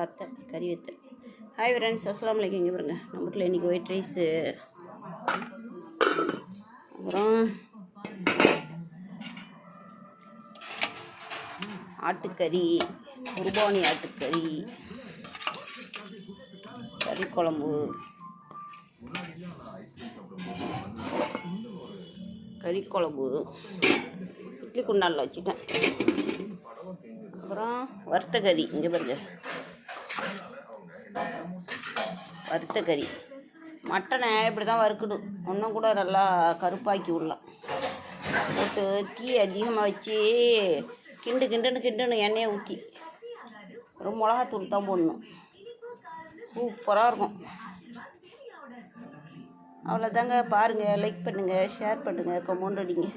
அத்தை கறி வத்தை. Hi friends, அஸ்ஸலாமு அலைக்கும். இங்கே பாருங்க, நம்ம வீட்டில் இன்றைக்கி ஒயிட் ரைஸு, அப்புறம் ஆட்டுக்கறி, குர்பானி ஆட்டுக்கறி, கறி குழம்பு, இட்லி குண்டானில் வச்சுட்டேன். அப்புறம் வறுத்த கறி, இங்கே பாருங்க, வறுத்த கறி. மட்டனை இப்படி தான் வறுக்கணும், இன்னும் கூட நல்லா கருப்பாக்கி விடலாம். போட்டு தீ அதிகமாக வச்சு கிண்டணும் எண்ணெயை ஊற்றி. ஒரு மிளகாத்தூள் தான் போடணும், சூப்பராக இருக்கும். அவ்வளோதாங்க. பாருங்கள், லைக் பண்ணுங்கள், ஷேர் பண்ணுங்கள், கமெண்ட் அடிங்க.